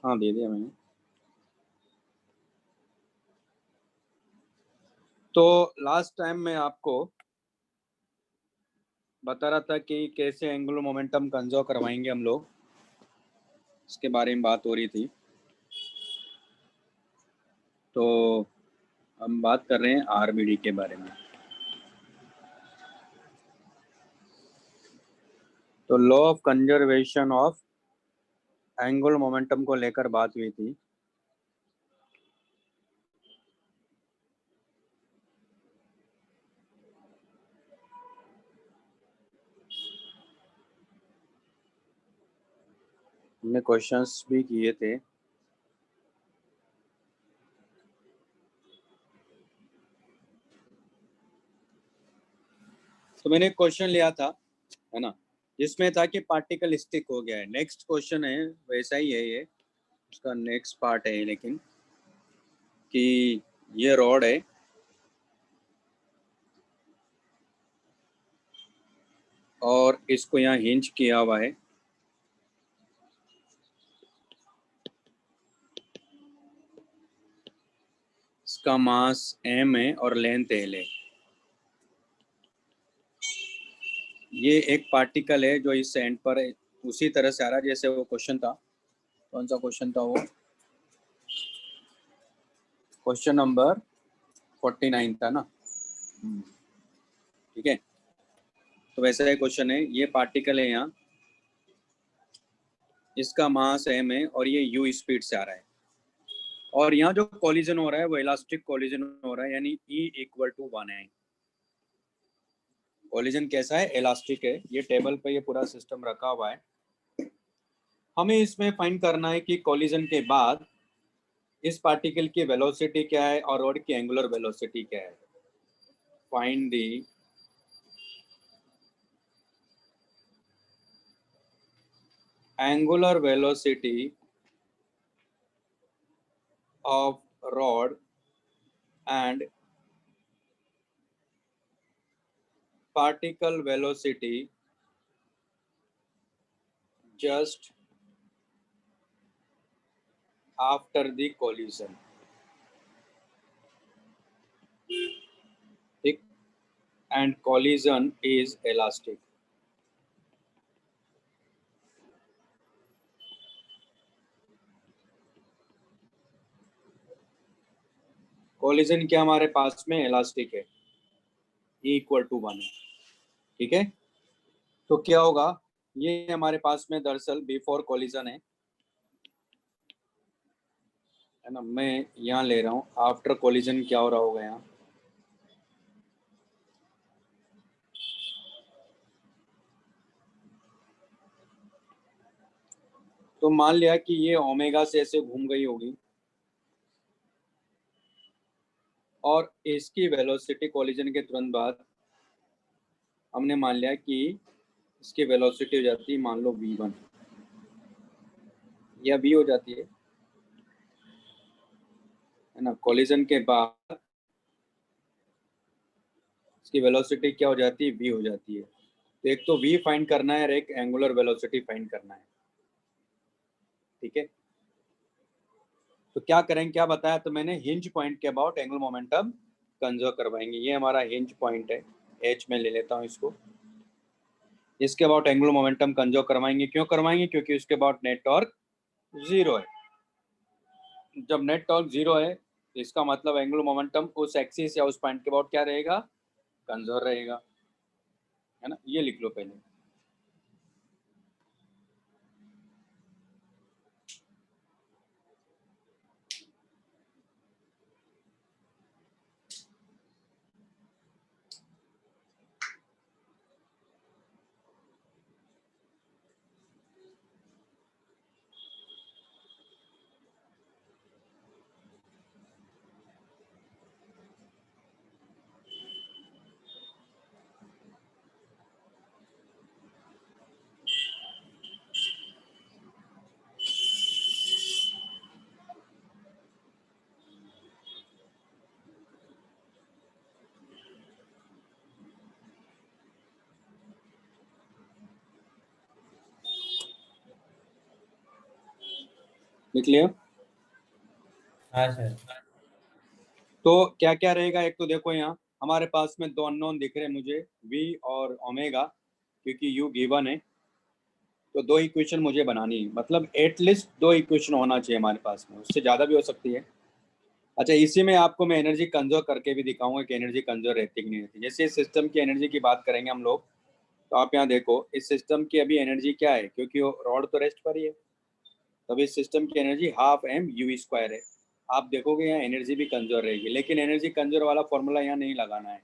हाँ, दे दिया मैंने। तो लास्ट टाइम मैं आपको बता रहा था कि कैसे एंगुलर मोमेंटम कंजर्व करवाएंगे हम लोग, इसके बारे में बात हो रही थी। तो हम बात कर रहे हैं आरबीडी के बारे में। तो law of conservation of angular momentum को लेकर बात हुई थी। हमने क्वेश्चंस भी किए थे। तो मैंने एक क्वेश्चन लिया था, है ना, जिसमें था कि पार्टिकल स्टिक हो गया है। नेक्स्ट क्वेश्चन है वैसा ही है, ये उसका नेक्स्ट पार्ट है, लेकिन कि ये रॉड है और इसको यहाँ हिंज किया हुआ है। इसका मास m है और लेंथ l है। ये एक पार्टिकल है जो इस एंड पर उसी तरह से आ रहा है जैसे वो क्वेश्चन था। कौन सा क्वेश्चन था वो? क्वेश्चन नंबर 49 था ना। ठीक है, तो वैसा ही क्वेश्चन है। ये पार्टिकल है यहाँ, इसका मास m है और ये u स्पीड से आ रहा है। और यहाँ जो कोलिजन हो रहा है वो इलास्टिक कोलिजन हो रहा है, यानी E = 1 है। कोलिजन कैसा है? इलास्टिक है। ये टेबल पे ये पूरा सिस्टम रखा हुआ है। हमें इसमें फाइंड करना है कि कोलिजन के बाद इस पार्टिकल की वेलोसिटी क्या है और रॉड की एंगुलर वेलोसिटी क्या है। Find the angular velocity of rod and particle velocity just after the collision। ठीक, and collision is elastic। Collision क्या हमारे पास में इलास्टिक है, E = 1 है। ठीक है, तो क्या होगा, ये हमारे पास में दरअसल बिफोर कोलिजन है ना। मैं यहाँ ले रहा हूँ आफ्टर कोलिजन क्या हो रहा होगा यहाँ। तो मान लिया कि ये ओमेगा से ऐसे घूम गई होगी और इसकी वेलोसिटी कोलिजन के तुरंत बाद हमने मान लिया कि इसकी वेलोसिटी हो जाती है, मान लो v1 या v हो जाती है ना। कोलिजन के बाद इसकी वेलोसिटी क्या हो जाती है? v हो जाती है। तो एक तो v फाइंड करना है और एक एंगुलर वेलोसिटी फाइंड करना है। ठीक है, तो क्या करेंगे, क्या बताया तो मैंने, हिंज पॉइंट के अबाउट एंगुलर मोमेंटम कंजर्व करवाएंगे। ये हमारा हिंज पॉइंट है, h में ले लेता हूँ इसको। इसके अबाउट एंगुलर मोमेंटम कंजर्व करवाएंगे। क्यों करवाएंगे? क्योंकि उसके अबाउट नेट टॉर्क 0 है। जब नेट टॉर्क 0 है तो इसका मतलब एंगुलर मोमेंटम उस एक्सिस या उस पॉइंट के अबाउट क्या रहेगा? कंजर्व रहेगा, है ना। ये लिख लो पहले। क्लियर? हाँ सर। तो क्या क्या रहेगा, एक तो देखो यहाँ हमारे पास में दो अननोन दिख रहे हैं मुझे, v और ओमेगा, क्योंकि u गिवन है। तो दो इक्वेशन मुझे बनानी है, मतलब एटलीस्ट दो इक्वेशन होना चाहिए हमारे पास में, उससे ज़्यादा भी हो सकती है। अच्छा, इसी में आपको मैं एनर्जी कंजर्व करके भी दिखाऊंगा कि एनर्जी कंजर्व रहती कि नहीं रहती। जैसे इस सिस्टम की एनर्जी की बात करेंगे हम लोग, तो आप यहाँ देखो इस सिस्टम की अभी एनर्जी क्या है, क्योंकि वो रॉड तो रेस्ट पर ही है, तब इस सिस्टम की energy half m u square है। आप देखोगे यहाँ एनर्जी भी कंजर्व रहेगी, लेकिन एनर्जी कंजर्व वाला फॉर्मूला यहाँ नहीं लगाना है।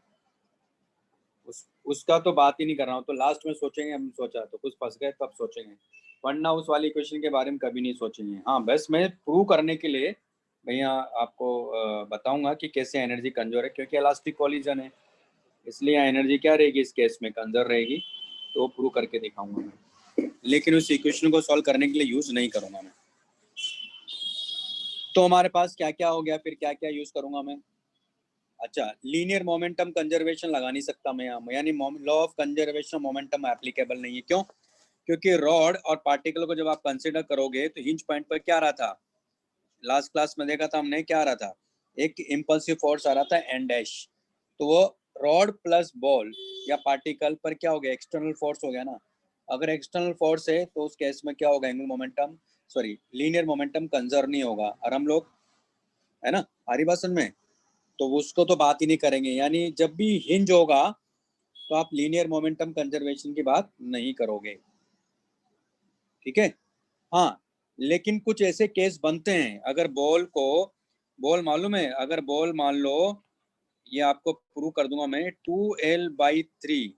उसका तो बात ही नहीं कर रहा हूँ, तो लास्ट में सोचेंगे, हम सोचा तो कुछ फंस गए तब सोचेंगे, वरना उस वाली क्वेश्चन के बारे में कभी नहीं सोचेंगे। हाँ, बस मैं प्रूव करने के लिए भैया आपको बताऊंगा कि कैसे एनर्जी कंजर्व है, क्योंकि इलास्टिक कॉलिजन है, इसलिए एनर्जी क्या रहेगी इस केस में, कंजर्व रहेगी। तो प्रूव करके दिखाऊंगा मैं, लेकिन उस इक्वेशन को सॉल्व करने के लिए यूज नहीं करूंगा मैं। तो हमारे पास क्या क्या हो गया, फिर क्या क्या यूज करूंगा मैं। अच्छा, लीनियर मोमेंटम कंजर्वेशन लगा नहीं सकता मैं यहाँ, यानी law of conservation momentum applicable नहीं है। क्यों? क्योंकि रॉड और पार्टिकल को जब आप कंसिडर करोगे तो हिंज पॉइंट पर क्या आ रहा था, लास्ट क्लास में देखा था हमने, क्या आ रहा था, एक इम्पल्सिव फोर्स आ रहा था एन डैश। तो वो रॉड प्लस बॉल या पार्टिकल पर क्या हो गया, एक्सटर्नल फोर्स हो गया ना। अगर एक्सटर्नल फोर्स है तो उस केस में क्या होगा, angular momentum, sorry linear momentum conserve नहीं होगा। और हम लोग, है ना, हरी बात समझ में, तो उसको तो बात ही नहीं करेंगे। यानी जब भी हिंज होगा तो आप लीनियर मोमेंटम कंजर्वेशन की बात नहीं करोगे, ठीक है। हाँ, लेकिन कुछ ऐसे केस बनते हैं, अगर बॉल को, बॉल मालूम है, अगर बॉल मान लो, ये आपको प्रूव कर दूंगा मैं, 2L/3,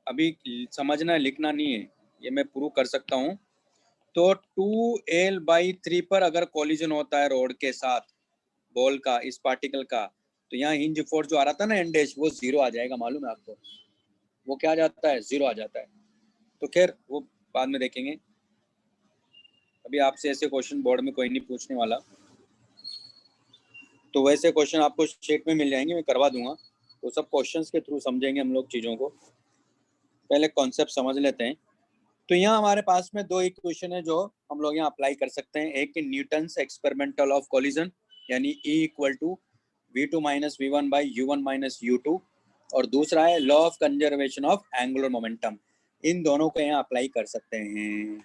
अभी समझना है, लिखना नहीं है, ये मैं प्रूव कर सकता हूँ। तो 2L/3 पर अगर कोलिजन होता है रोड के साथ बॉल का, इस पार्टिकल का, तो यहाँ हिंज फोर्स जो आ रहा था ना एन डैश, वो जीरो आ जाएगा, मालूम है आपको। वो क्या आ जाता है, जीरो आ जाता है। तो खैर वो बाद में देखेंगे, अभी आपसे ऐसे क्वेश्चन बोर्ड में कोई नहीं पूछने वाला। तो वैसे क्वेश्चन आपको शीट में मिल जाएंगे, मैं करवा दूंगा। तो सब क्वेश्चंस के थ्रू समझेंगे हम लोग चीज़ों को, पहले कॉन्सेप्ट समझ लेते हैं। तो यहाँ हमारे पास में दो इक्वेशन है जो हम लोग यहाँ अप्लाई कर सकते हैं। एक न्यूटन्स एक्सपेरिमेंटल ऑफ कोलिजन, यानी E equal to V2 minus V1 by U1 minus U2, और दूसरा है law of conservation of angular momentum. इन दोनों को यहाँ अप्लाई कर सकते हैं।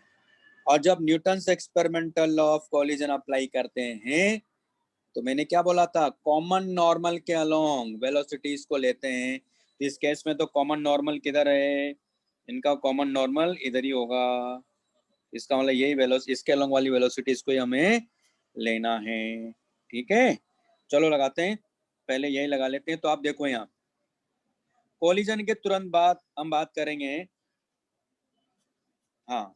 और जब Newton's experimental law of collision apply करते हैं, तो मैंने क्या बोला था, कॉमन नॉर्मल के अलोंग वेलोसिटीज को लेते हैं। इस केस में तो कॉमन नॉर्मल किधर है, इनका कॉमन नॉर्मल इधर ही होगा। इसका मतलब यही वेलोसिटी, इसके अलोंग वाली वेलोसिटीज को ही हमें लेना है, ठीक है। चलो लगाते हैं, पहले यही लगा लेते हैं। तो आप देखो यहाँ कोलिजन के तुरंत बाद हम बात करेंगे, हाँ,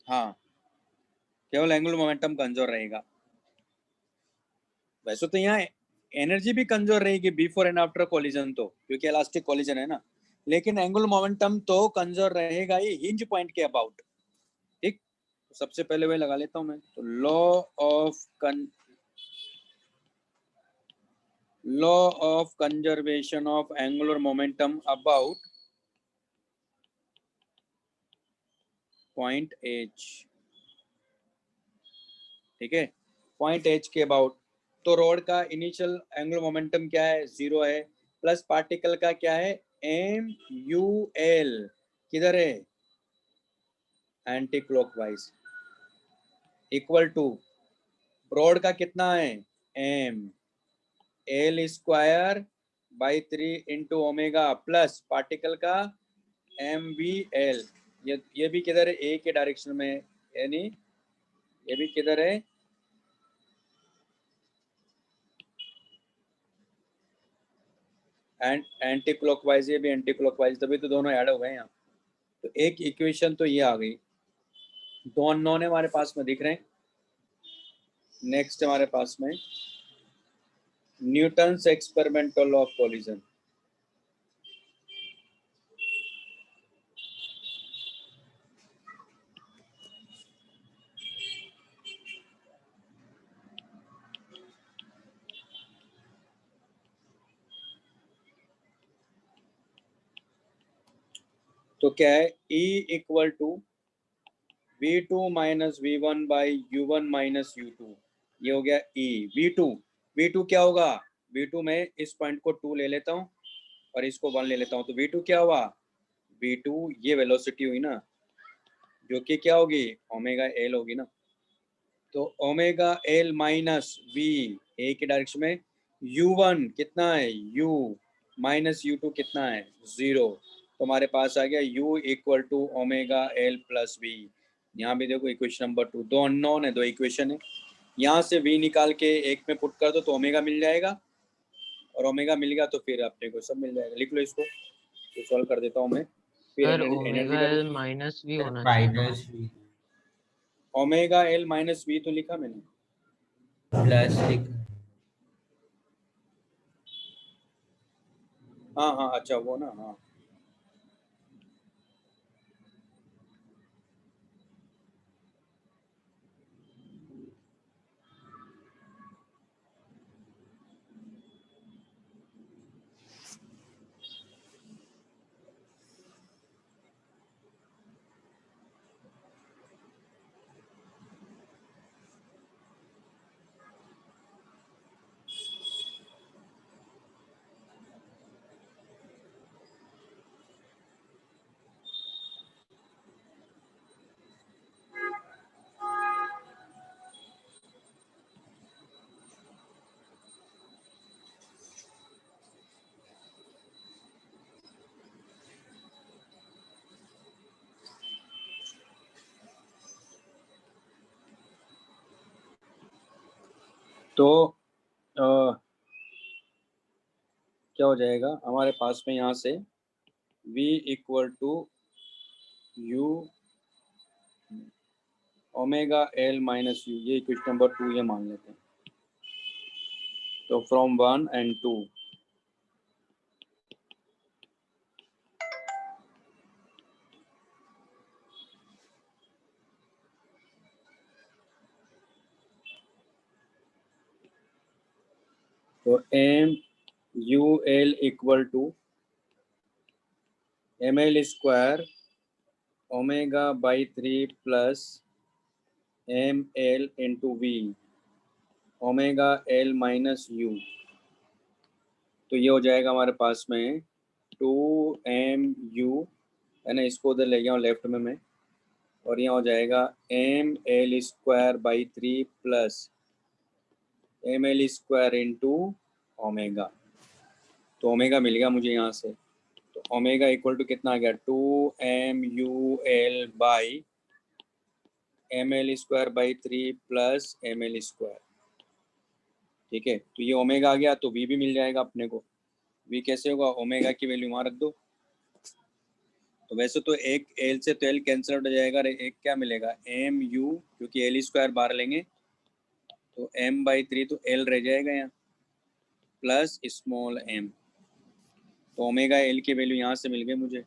हाँ, केवल एंगुलर मोमेंटम कंजर्व रहेगा। वैसे तो यहाँ एनर्जी भी कंजर्व रहेगी बिफोर एंड आफ्टर कोलिजन, तो क्योंकि इलास्टिक कोलिजन है ना, लेकिन एंगुलर मोमेंटम तो कंजर्व रहेगा ही हिंज पॉइंट के अबाउट, ठीक। तो सबसे पहले वही लगा लेता हूँ मैं, तो law of conservation of angular momentum about point H, ठीक है, पॉइंट एच के अबाउट। तो रोड का इनिशियल एंगुलर मोमेंटम क्या है, जीरो है, प्लस पार्टिकल का क्या है, एम यू एल, किधर है, anti clockwise, equal to rod का कितना है, m l square by 3 into omega, plus particle का एम वी एल। ये भी किधर है, ए के डायरेक्शन में, यानी ये भी किधर है, एंटी क्लॉकवाइज, ये भी एंटी क्लॉकवाइज, तभी तो दोनों ऐड हो गए यहाँ। तो एक इक्वेशन तो ये आ गई, दो अननोन हमारे पास में दिख रहे हैं। नेक्स्ट हमारे पास में Newton's experimental law of collision. तो क्या है, E equal to V2 minus V1 by U1 minus U2, ये हो गया E। V2 क्या होगा, V2 में इस पॉइंट को 2 ले लेता हूँ और इसको 1 ले लेता हूँ, तो V2 क्या हुआ, V2 ये वेलोसिटी हुई ना, जो कि क्या होगी, ओमेगा एल होगी ना। तो omega l minus V A की डायरेक्शन में, U1 कितना है, U माइनस U2 कितना है, 0। तो हमारे पास आ गया U equal to omega l plus v. यहाँ भी देखो इक्वेशन नंबर 2, दो अननोन है, दो इक्वेशन है, यहाँ से V निकाल के एक में पुट कर दो तो ओमेगा मिल जाएगा, और ओमेगा मिल गया तो फिर अपने को सब मिल जाएगा। लिख लो इसको, तो सॉल्व कर देता हूँ मैं, फिर सर एनर्जी ओमेगा का एल माइनस भी होना चाहिए। Minus v omega l minus v तो लिखा मैंने, प्लस लिखा। हाँ हाँ अच्छा वो ना, हाँ तो क्या हो जाएगा हमारे पास में, यहाँ से V equal to U omega l minus u, ये इक्वेशन नंबर 2 ये मान लेते हैं। तो फ्रॉम 1 and 2, तो m u l equal to m l square omega by 3 plus m l into v omega l minus u. तो ये हो जाएगा हमारे पास में 2mu, है ना, इसको उधर ले गया हूँ लेफ्ट में मैं, और यहाँ हो जाएगा m l square by 3 plus m l square into omega. तो ओमेगा मिल गया मुझे यहाँ से, तो ओमेगा इक्वल टू कितना आ गया, 2mu by m l square by 3 plus m l square. ठीक है, तो ये ओमेगा आ गया, तो वी भी मिल जाएगा अपने को। वी कैसे होगा, ओमेगा की वैल्यू वहाँ रख दो। तो वैसे तो एक एल से तो एल कैंसिल आउट हो जाएगा, एक क्या मिलेगा, एम यू, क्योंकि एल स्क्वायर बाहर लेंगे तो एम बाई 3, तो एल रह जाएगा यहाँ प्लस स्मॉल एम। तो ओमेगा एल की वैल्यू यहाँ से मिल गई मुझे।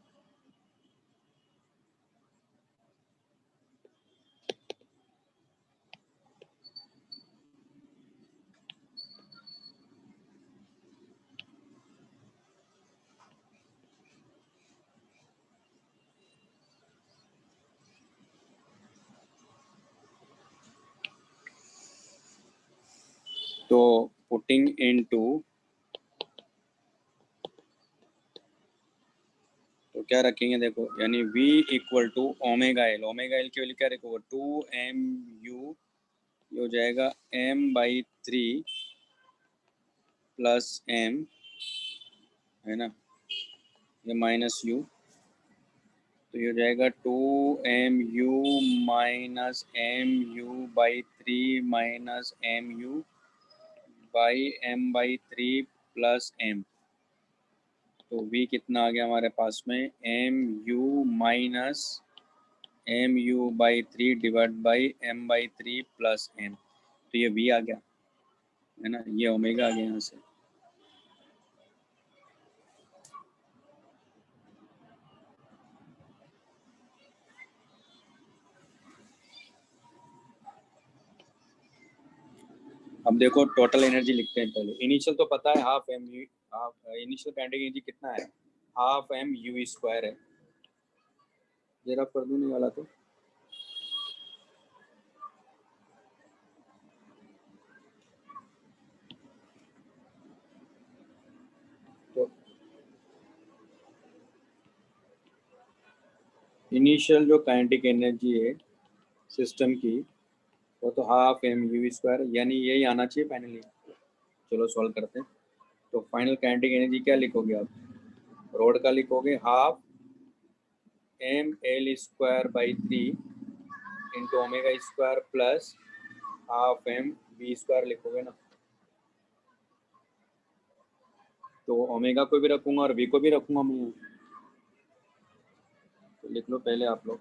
तो पुटिंग इनटू, तो क्या रखेंगे देखो, यानी V equal to omega l की वैल्यू क्या रखोगे, 2mu, ये हो जाएगा m बाई 3 प्लस m, है ना, ये माइनस u, तो ये हो जाएगा 2mu minus mu by 3 minus mu by m by 3 plus m। तो V कितना आ गया हमारे पास में, mu minus mu by 3 divide by m by 3 plus m। तो ये V आ गया, है ना, ये ओमेगा आ गया यहाँ से। अब देखो टोटल एनर्जी लिखते हैं पहले। इनिशियल तो पता है half m u, half initial kinetic energy कितना है, हाफ एम यू स्क्वायर है, जरा कर दूं नहीं वाला तो इनिशियल जो काइनेटिक एनर्जी है सिस्टम की वो तो हाफ एम यू स्क्वायर, यानी यही आना चाहिए फाइनली। चलो सॉल्व करते हैं। तो फाइनल काइनेटिक एनर्जी क्या लिखोगे आप? रोड का लिखोगे half m l square by 3 into omega square plus half m b square लिखोगे ना। तो ओमेगा को भी रखूंगा और बी को भी रखूंगा मैं। तो लिख लो पहले आप लोग।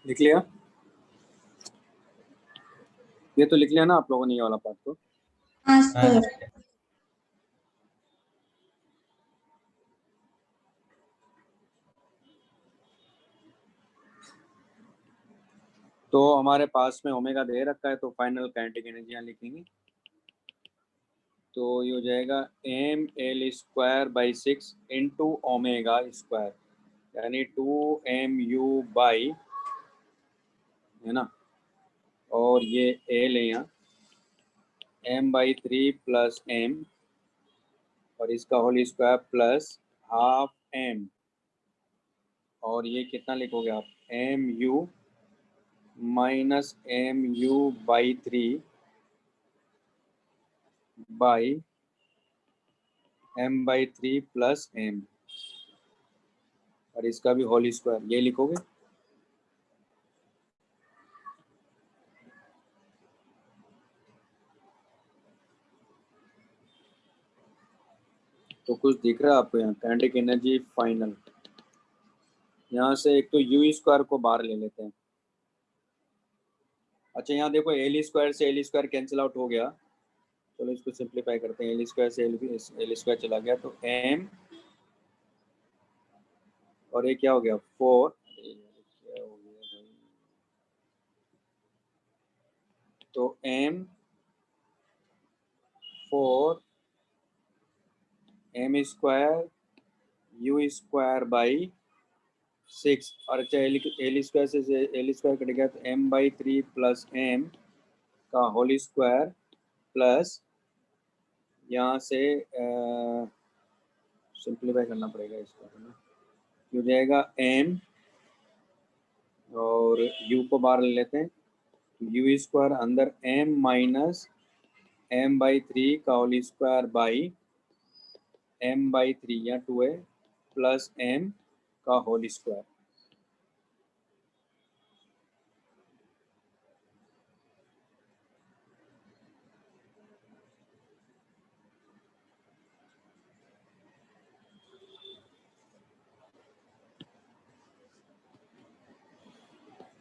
लिख लिया? ये तो लिख लिया ना आप लोगों ने, ये वाला पार्ट तो। हाँ हाँ सर। सर। तो हमारे पास में ओमेगा दे रखा है, तो फाइनल काइनेटिक एनर्जी यहाँ लिखेंगे। तो ये हो जाएगा m l square by 6 into omega square, यानी 2mu बाई, है ना, और ये एल है यहाँ m/3 प्लस एम, और इसका whole square plus half m, और ये कितना लिखोगे आप? M u minus m u by 3 by m/3 plus m, और इसका भी होल स्क्वायर, ये लिखोगे। तो कुछ दिख रहा है आपको यहाँ? काइनेटिक एनर्जी फाइनल, यहाँ से एक तो यू स्क्वायर को बाहर ले लेते हैं। अच्छा यहाँ देखो, एल स्क्वायर से एल स्क्वायर कैंसिल आउट हो गया। चलो इसको सिंप्लीफाई करते हैं। एल स्क्वायर से एल स्क्वायर चला गया, तो एम, और ये क्या हो गया? 4। क्या हो गया भाई? तो m 4 m square u square by 6, और अच्छा एल स्क्वायर से एल स्क्वायर कट गया, तो m/3 प्लस एम का होल स्क्वायर प्लस, यहाँ से सिंप्लीफाई करना पड़ेगा इसको, है ना। हो जाएगा m, और u को बाहर ले लेते हैं, यू स्क्वायर अंदर m माइनस m/3 का होल स्क्वायर बाई m/3, या 2 है, प्लस m का होल स्क्वायर।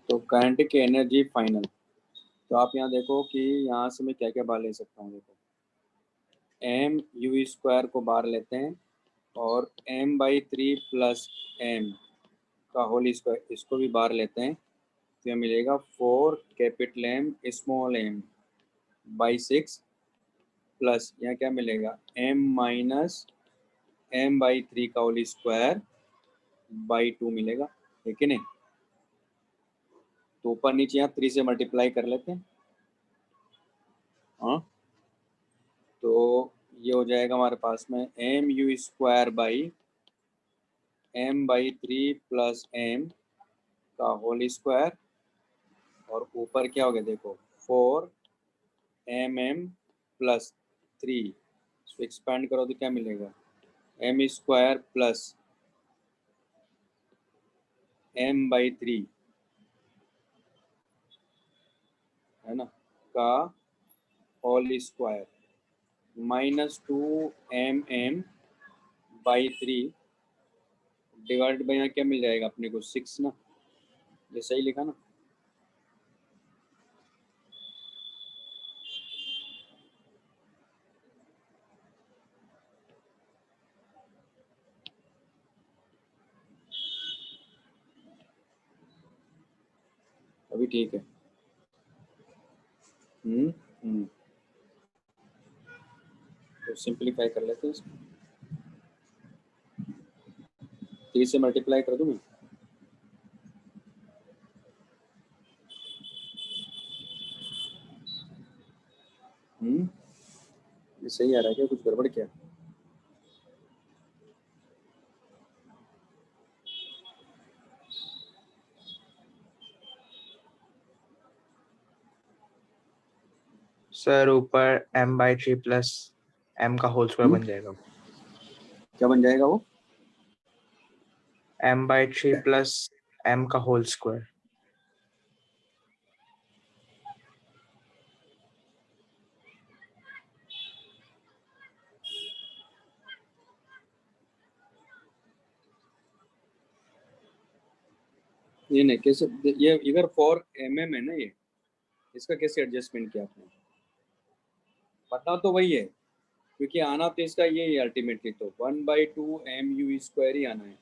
तो काइनेटिक एनर्जी फाइनल, तो आप यहाँ देखो कि यहाँ से मैं क्या क्या बाहर ले सकता हूँ। देखो एम यू स्क्वायर को बाहर लेते हैं, और m/3 प्लस एम का होल स्क्वायर इसको भी बाहर लेते हैं, तो यह मिलेगा 4 capital m small m by 6, plus यहाँ क्या मिलेगा? m माइनस m/3 का होल स्क्वायर बाई 2 मिलेगा, है कि नहीं? तो ऊपर नीचे यहाँ 3 से मल्टीप्लाई कर लेते हैं। हाँ, तो ये हो जाएगा हमारे पास में m u square by m/3 plus m का होल स्क्वायर, और ऊपर क्या हो गया देखो 4mm प्लस 3, इसको एक्सपेंड करो तो क्या मिलेगा? m स्क्वायर प्लस m/3, है ना, का whole square -2mm/3 divided by यहाँ क्या मिल जाएगा अपने को 6 ना, ये सही लिखा ना। अभी ठीक है। हम्म तो सिंप्लीफाई कर लेते हैं इसको, 3 से मल्टीप्लाई कर दूं मैं। ये सही आ रहा है क्या, कुछ गड़बड़ क्या? सर ऊपर m/3 प्लस m का होल स्क्वायर बन जाएगा। क्या बन जाएगा वो? m/3 प्लस m का होल स्क्वायर। ये नहीं कैसे, ये इधर 4 mm है ना, ये इसका कैसे एडजस्टमेंट किया आपने? पता तो वही है, क्योंकि आना तो इसका ये ही अल्टीमेटली तो 1/2 mu² ही आना है।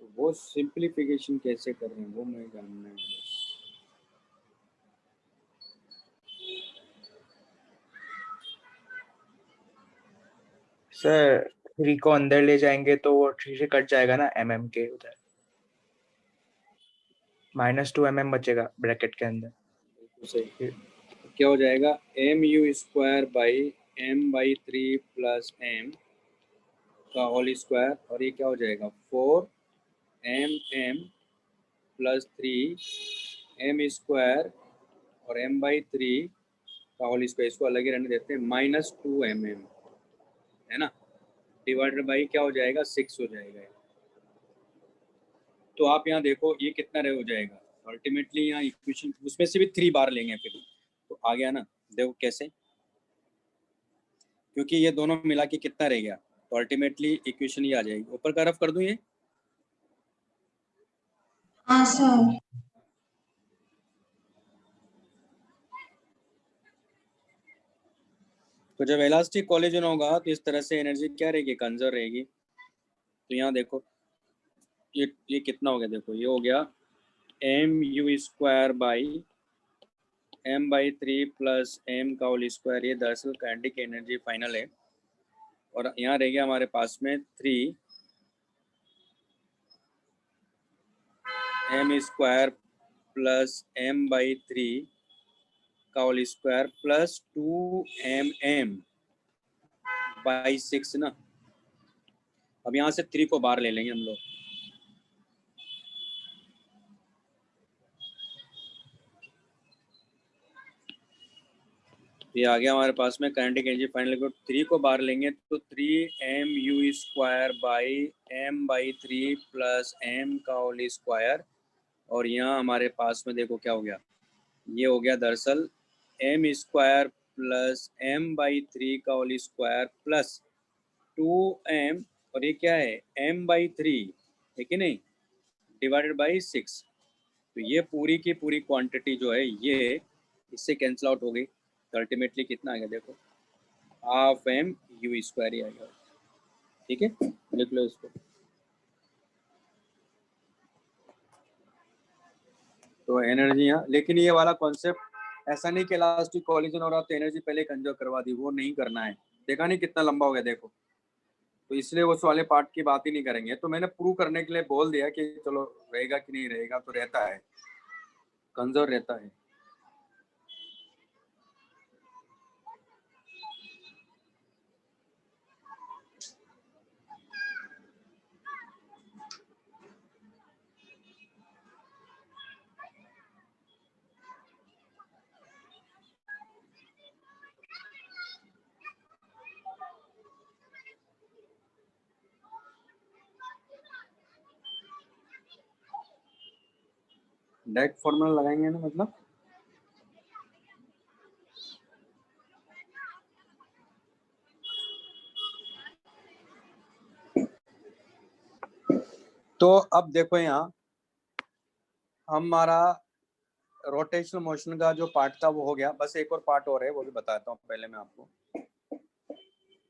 तो वो सिंप्लीफिकेशन कैसे कर रहे हैं वो मैं जानना है। सर 3 को अंदर ले जाएंगे तो वो 3 से कट जाएगा ना mm के उधर, -2 mm बचेगा ब्रैकेट के अंदर। तो सही क्या हो जाएगा, mu²/m/3 प्लस m का होल स्क्वायर, और ये क्या हो जाएगा 4mm प्लस 3m² और m/3 का होल स्क्वायर, इसको अलग ही रहने देते हैं, -2mm है ना, डिवाइडेड बाई क्या हो जाएगा 6 हो जाएगा। तो आप यहाँ देखो ये कितना रह हो जाएगा अल्टीमेटली, यहाँ इक्वेशन उसमें से भी 3 बार लेंगे फिर तो आ गया ना। देखो कैसे, क्योंकि ये दोनों मिला के कितना रह गया, तो अल्टीमेटली इक्वेशन ही आ जाएगी। ऊपर का रफ कर दूं ये, हाँ सर। तो जब इलास्टिक कोलिजन होगा तो इस तरह से एनर्जी क्या रहेगी, कंजर्व रहेगी। तो यहाँ देखो ये कितना हो गया, देखो ये हो गया mu²/m/3 प्लस m का होल स्क्वायर, ये दरअसल काइनेटिक एनर्जी फाइनल है। और यहाँ रह गया हमारे पास में 3m² प्लस m/3 का होल स्क्वायर प्लस 2mm/6 ना। अब यहाँ से 3 को बाहर ले लेंगे हम लोग, ये आ गया हमारे पास में काइनेटिक एनर्जी फाइनल को। 3 को बाहर लेंगे तो 3mu²/m/3 प्लस m का होल स्क्वायर, और यहाँ हमारे पास में देखो क्या हो गया, ये हो गया दरअसल m² प्लस m/3 का होल स्क्वायर प्लस 2m, और ये क्या है m/3 है कि नहीं, डिवाइडेड बाई 6। तो ये पूरी की पूरी क्वांटिटी जो है ये इससे कैंसिल आउट हो गई, तो अल्टीमेटली कितना आ गया देखो, ½ mu² ही आ गया। ठीक है, लिख लो इसको। तो एनर्जी यहाँ, लेकिन ये वाला कॉन्सेप्ट ऐसा नहीं कि इलास्टिक कोलिजन हो रहा तो एनर्जी पहले कंजर्व करवा दी, वो नहीं करना है। देखा नहीं कितना लंबा हो गया देखो, तो इसलिए उस वाले पार्ट की बात ही नहीं करेंगे। तो मैंने प्रूव करने के लिए बोल दिया कि चलो रहेगा कि नहीं रहेगा, तो रहता है, कंजर्व रहता है। डायरेक्ट फॉर्मूला लगाएंगे ना, मतलब तो अब देखो यहाँ हमारा रोटेशनल मोशन का जो पार्ट था वो हो गया, बस एक और पार्ट और है वो भी बताता हूँ पहले मैं आपको,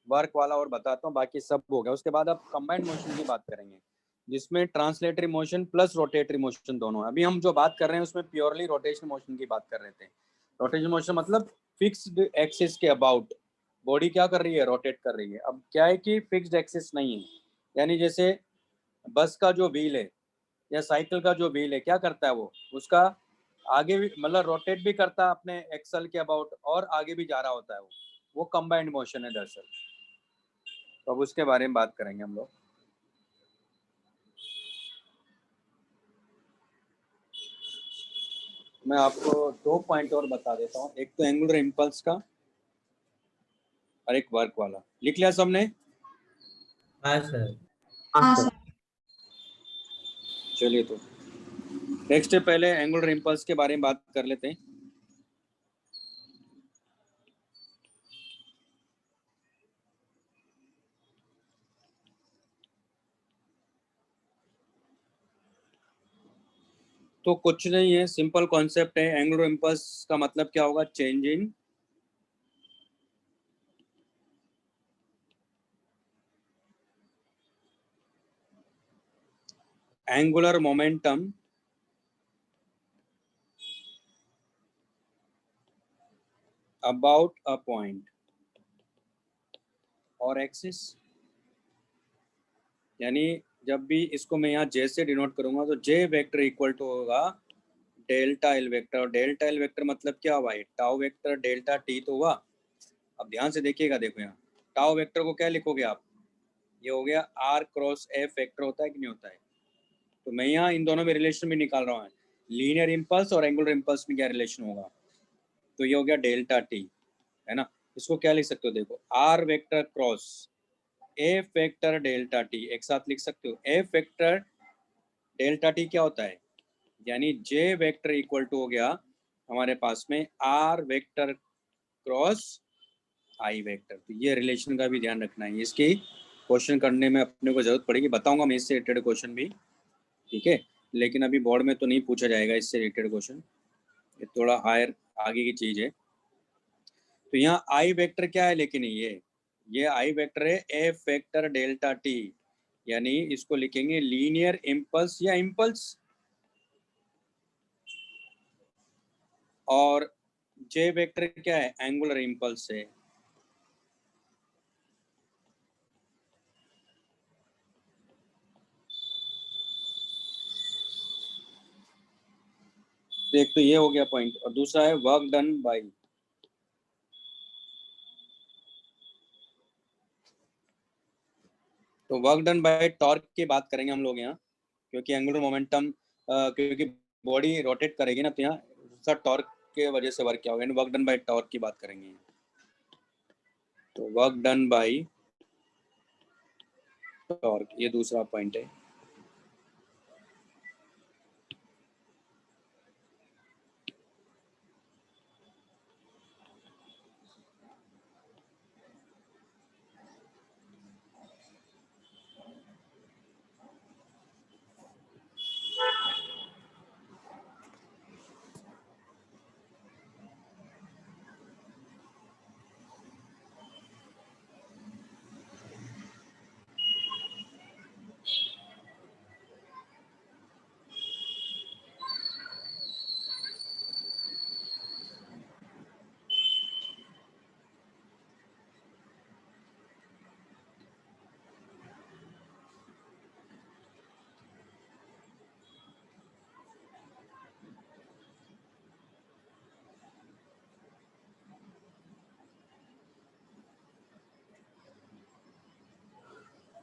वर्क वाला और बताता हूँ, बाकी सब हो गया। उसके बाद अब कंबाइंड मोशन की बात करेंगे जिसमें translatory motion plus rotatory motion दोनों है। अभी हम जो बात कर रहे हैं उसमें प्योरली रोटेशनल मोशन की बात कर रहे थे। रोटेशनल मोशन मतलब फिक्स्ड एक्सिस के अबाउट बॉडी क्या कर रही है, रोटेट कर रही है। अब क्या है कि फिक्स्ड एक्सिस नहीं है, यानी जैसे बस का जो व्हील है या साइकिल का जो व्हील है क्या करता है, वो उसका आगे भी मतलब रोटेट भी करता है अपने एक्सल के अबाउट और आगे भी जा रहा होता है, वो कंबाइंड मोशन है दरअसल। तो अब उसके बारे में बात करेंगे हम लोग। मैं आपको 2 पॉइंट और बता देता हूँ, एक तो एंगुलर इम्पल्स का और एक वर्क वाला। लिख लिया सबने? हाँ सर। हाँ सर। चलिए तो नेक्स्ट पहले एंगुलर इम्पल्स के बारे में बात कर लेते हैं। तो कुछ नहीं है, सिंपल कॉन्सेप्ट है। एंगुलर इम्पल्स का मतलब क्या होगा, change in angular momentum about a point और एक्सिस। यानी जब भी इसको मैं यहाँ जे से डिनोट करूंगा तो जे वेक्टर इक्वल टू होगा डेल्टा एल वेक्टर। और डेल्टा एल वेक्टर मतलब क्या हुआ, टाउ वेक्टर डेल्टा टी तो हुआ। अब ध्यान से देखिएगा, देखो यहाँ टाउ वेक्टर को क्या लिखोगे आप, ये हो गया आर क्रॉस एफ वेक्टर होता है कि नहीं होता है। तो मैं यहाँ इन दोनों में रिलेशन भी निकाल रहा हूँ, लीनियर इम्पल्स और एंगुलर इम्पल्स में क्या रिलेशन होगा। तो ये हो गया डेल्टा टी, है ना। इसको क्या लिख सकते हो, देखो r vector cross f vector delta t, एक साथ लिख सकते हो। एफ वेक्टर डेल्टा टी क्या होता है, यानी जे वेक्टर इक्वल टू हो गया हमारे पास में r vector cross I vector. तो ये रिलेशन का भी ध्यान रखना है, इसकी क्वेश्चन करने में अपने को जरूरत पड़ेगी, बताऊंगा मैं इससे रिलेटेड क्वेश्चन भी, ठीक है। लेकिन अभी बोर्ड में तो नहीं पूछा जाएगा इससे रिलेटेड क्वेश्चन, ये थोड़ा हायर आगे की चीज है। तो यहाँ आई वेक्टर क्या है, लेकिन ये आई वेक्टर है एफ वेक्टर डेल्टा टी, यानी इसको लिखेंगे लीनियर इम्पल्स या इम्पल्स। और जे वेक्टर क्या है, एंगुलर इम्पल्स है। तो एक तो ये हो गया पॉइंट, और दूसरा है वर्क डन बाय। तो वर्क डन बाय टॉर्क की बात करेंगे हम लोग यहाँ, क्योंकि एंगुलर मोमेंटम क्योंकि बॉडी रोटेट करेगी ना, तो यहाँ सर टॉर्क के वजह से वर्क क्या होगा, वर्क डन बाय टॉर्क की बात करेंगे। तो वर्क डन बाय टॉर्क ये दूसरा पॉइंट है।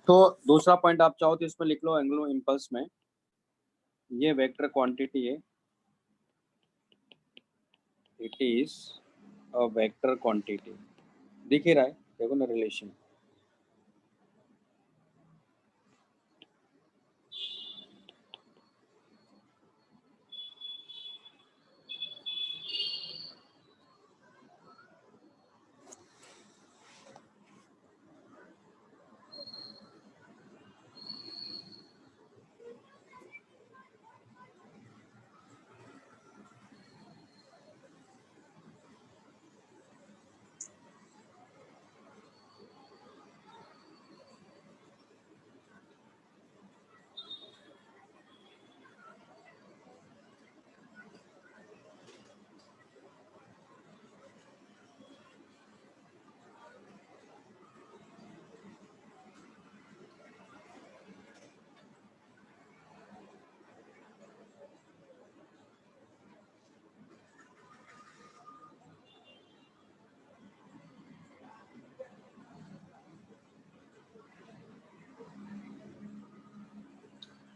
तो दूसरा पॉइंट आप चाहो तो इसमें लिख लो, एंगुलर इम्पल्स में ये वेक्टर क्वांटिटी है, it is a vector quantity. दिख ही रहा है, देखो ना रिलेशन।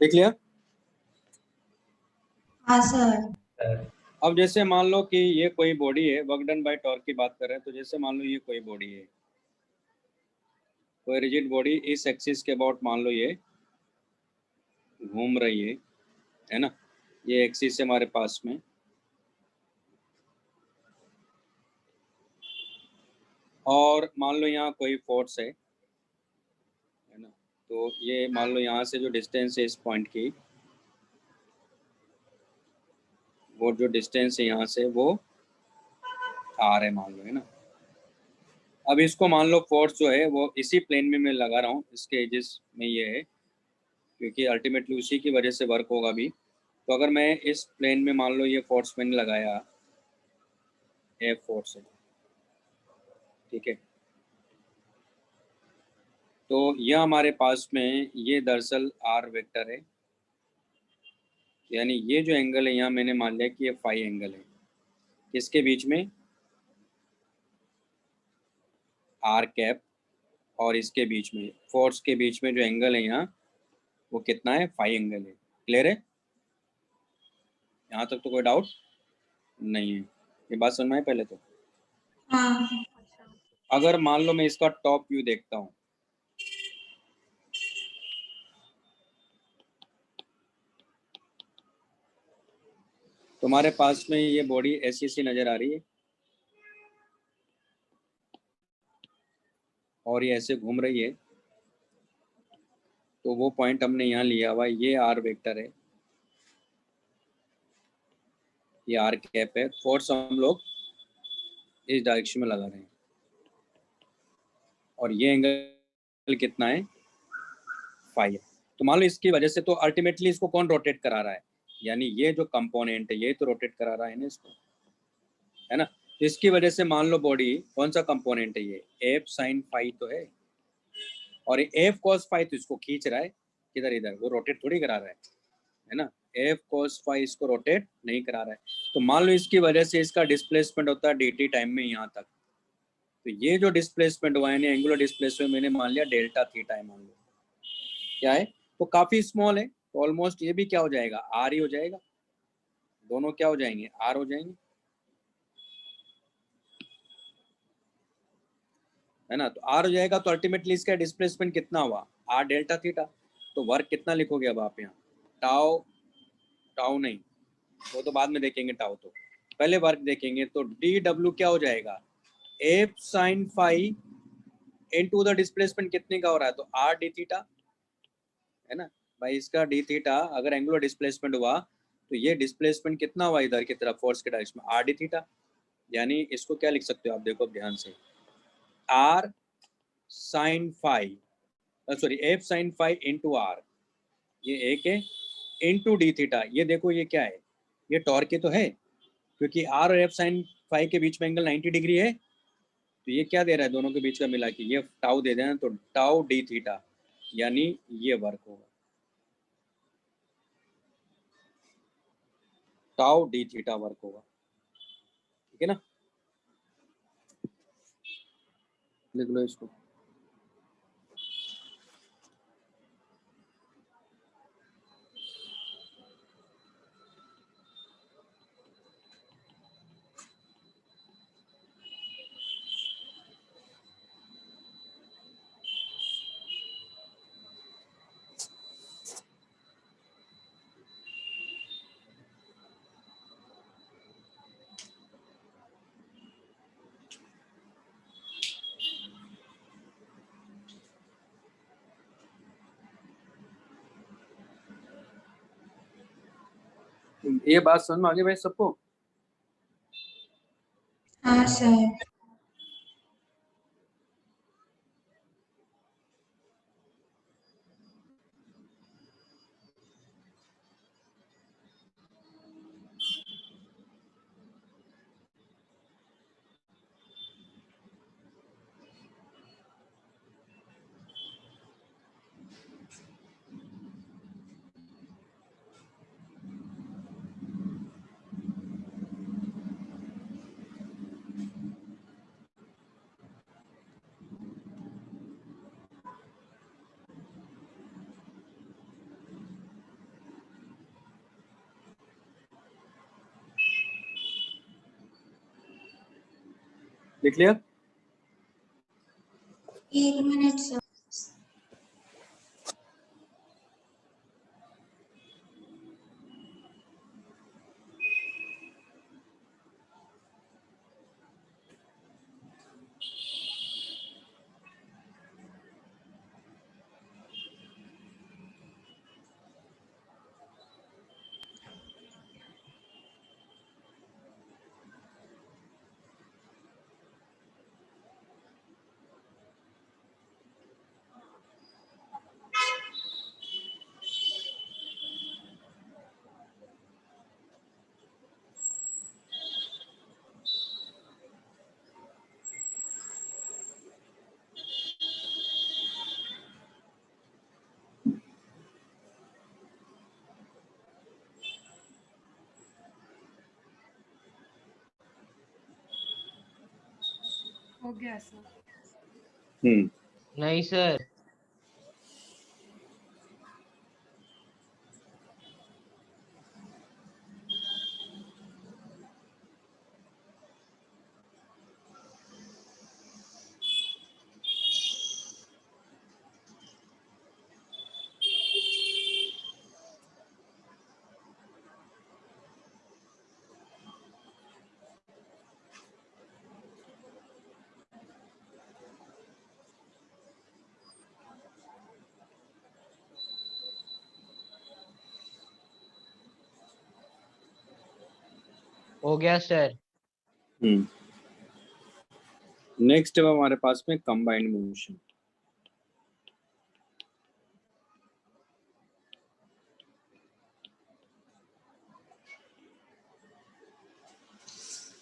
देख लिया। हाँ सर। सर अब जैसे मान लो कि ये कोई बॉडी है, वर्क डन बाय टॉर्क की बात कर रहे हैं, तो जैसे मान लो ये कोई बॉडी है, कोई रिजिड बॉडी इस एक्सिस के अबाउट मान लो ये घूम रही है ना, ये एक्सिस है हमारे पास में, और मान लो यहाँ कोई फोर्स है ना, तो ये मान लो यहाँ से जो डिस्टेंस है इस पॉइंट की, वो जो डिस्टेंस है यहाँ से वो आर है मान लो, है ना। अब इसको मान लो फोर्स जो है वो इसी प्लेन में मैं लगा रहा हूँ, इसके एजेस में ये है, क्योंकि अल्टीमेटली उसी की वजह से वर्क होगा भी। तो अगर मैं इस प्लेन में मान लो ये फोर्स मैंने लगाया, एफ फोर्स है, ठीक है, तो यह हमारे पास में ये दरअसल आर वेक्टर है, यानी ये जो एंगल है यहाँ मैंने मान लिया कि ये फाई एंगल है, किसके बीच में, आर कैप और इसके बीच में, फोर्स के बीच में जो एंगल है यहाँ वो कितना है, फाई एंगल है। क्लियर है, यहाँ तक तो कोई डाउट नहीं है, ये बात समझ में आई पहले तो। हाँ। अगर मान लो मैं इसका टॉप व्यू देखता हूँ, तुम्हारे पास में ये बॉडी ऐसी सी नजर आ रही है और ये ऐसे घूम रही है, तो वो पॉइंट हमने यहाँ लिया हुआ, ये आर वेक्टर है, ये आर कैप है, फोर्स हम लोग इस डायरेक्शन में लगा रहे हैं, और ये एंगल कितना है, फाई है। तो मान लो इसकी वजह से तो अल्टीमेटली इसको कौन रोटेट करा रहा है, यानी ये जो कंपोनेंट है ये तो रोटेट करा रहा है ना इसको, है ना। तो इसकी वजह से मान लो बॉडी कौन सा कंपोनेंट है, ये एफ साइन फाई तो है, और एफ कॉस फाई तो इसको खींच रहा है किधर इधर, वो रोटेट थोड़ी करा रहा है ना। एफ कॉस फाई इसको रोटेट नहीं करा रहा है, तो मान लो इसकी वजह से इसका डिस्प्लेसमेंट होता है dt टाइम में यहाँ तक, तो ये जो डिस्प्लेसमेंट हुआ है एंगुलर डिस्प्लेसमेंट मैंने मान लिया डेल्टा थीटा है, मान लो क्या है, तो काफी स्मॉल है, तो ऑलमोस्ट ये भी क्या हो जाएगा, आर ही हो जाएगा, दोनों क्या हो जाएंगे, आर हो जाएंगे, है ना। तो आर हो जाएगा तो अल्टीमेटली इसका डिस्प्लेसमेंट कितना हुआ, आर डेल्टा थीटा, तो वर्क कितना लिखोगे अब आप यहाँ, टाउ, टाउ नहीं, वो तो बाद में देखेंगे, टाउ तो पहले वर्क देखेंगे, तो डी डब्ल्यू क्या हो जाएगा, f sine phi into the displacement कितने का हो रहा है, तो आर डी थीटा, है ना भाई, इसका डी थीटा अगर एंगुलर डिस्प्लेसमेंट हुआ तो ये डिस्प्लेसमेंट कितना हुआ इधर की तरफ फोर्स के डायरेक्शन में, आर डी थीटा, यानी इसको क्या लिख सकते हो आप, देखो ध्यान से, r sine phi, sorry f sine phi into r, ये एक है, इंटू डी थीटा, ये देखो ये क्या है, ये टॉर्क तो है, क्योंकि आर और एफ साइन फाई के बीच में एंगल 90 डिग्री है, तो ये क्या दे रहा है दोनों के बीच का मिला के, ये टाउ दे देना, तो टाउ डी थीटा, यानी ये वर्क होगा, टाउ डी थीटा वर्क होगा, ठीक है ना, लिख लो इसको। ये बात समझ में आ गई भाई सबको। हाँ सर। लिख लिया? एक मिनट सर। हो गया सर। नहीं सर। हो गया सर। नेक्स्ट है हमारे पास में कंबाइंड मोशन।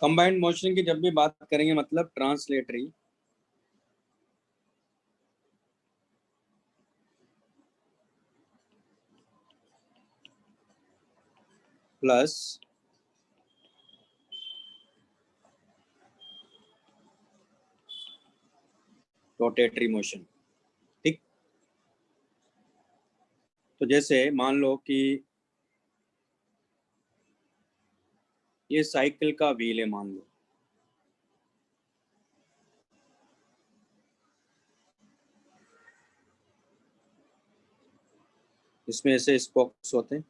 कंबाइंड मोशन की जब भी बात करेंगे मतलब ट्रांसलेटरी प्लस रोटेटरी मोशन। ठीक, तो जैसे मान लो कि ये साइकिल का व्हील है, मान लो इसमें ऐसे स्पोक्स होते हैं,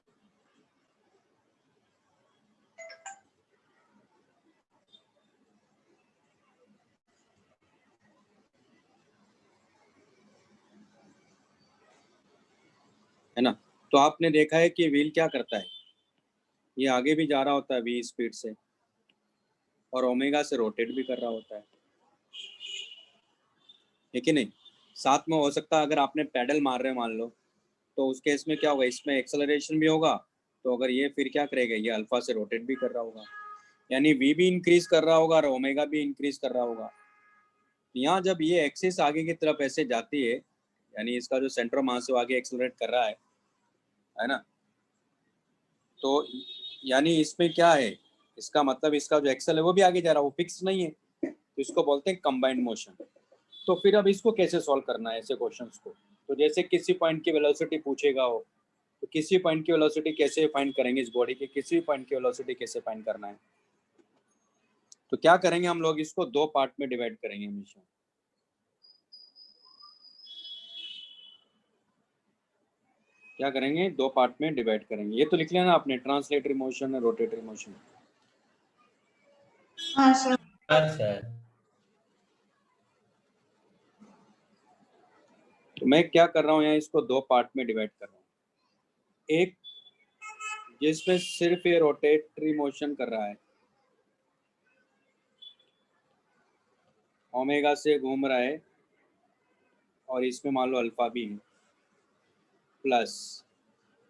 है ना। तो आपने देखा है कि व्हील क्या करता है, ये आगे भी जा रहा होता है v स्पीड से और ओमेगा से रोटेट भी कर रहा होता है कि नहीं। साथ में हो सकता है अगर आपने पैडल मार रहे मान लो तो उस केस में क्या होगा, इसमें एक्सेलरेशन भी होगा, तो अगर ये फिर क्या करेगा, ये अल्फा से रोटेट भी कर रहा होगा, यानी v भी इंक्रीज कर रहा होगा और ओमेगा भी इंक्रीज कर रहा होगा। यहाँ जब ये एक्सिस आगे की तरफ ऐसे जाती है, यानी इसका जो सेंटर मास है वो आगे एक्सेलरेट कर रहा है ना, तो यानी इसमें क्या है, इसका मतलब इसका जो एक्सल है वो भी आगे जा रहा है, वो फिक्स नहीं है, तो इसको बोलते हैं कंबाइंड मोशन। तो फिर अब इसको कैसे सॉल्व करना है ऐसे क्वेश्चंस को, तो जैसे किसी पॉइंट की वेलोसिटी पूछेगा हो तो किसी पॉइंट की वेलोसिटी कैसे फाइंड करेंगे, इस बॉडी के किसी पॉइंट की वेलोसिटी कैसे फाइंड करना है। तो क्या करेंगे हम लोग, इसको दो पार्ट में डिवाइड करेंगे हमेशा। क्या करेंगे, दो पार्ट में डिवाइड करेंगे। ये तो लिख लेना आपने, ट्रांसलेटरी मोशन और रोटेटरी मोशन। हाँ सर। हाँ सर। तो मैं क्या कर रहा हूँ यहाँ, इसको दो पार्ट में डिवाइड कर रहा हूँ। एक जिसमें सिर्फ ये रोटेटरी मोशन कर रहा है, ओमेगा से घूम रहा है और इसमें मान लो अल्फा भी है प्लस,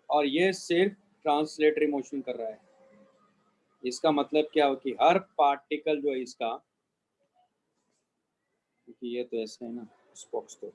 और ये सिर्फ ट्रांसलेटरी मोशन कर रहा है। इसका मतलब क्या हो कि हर पार्टिकल जो है इसका, क्योंकि ये तो ऐसे है ना स्पोक्स, तो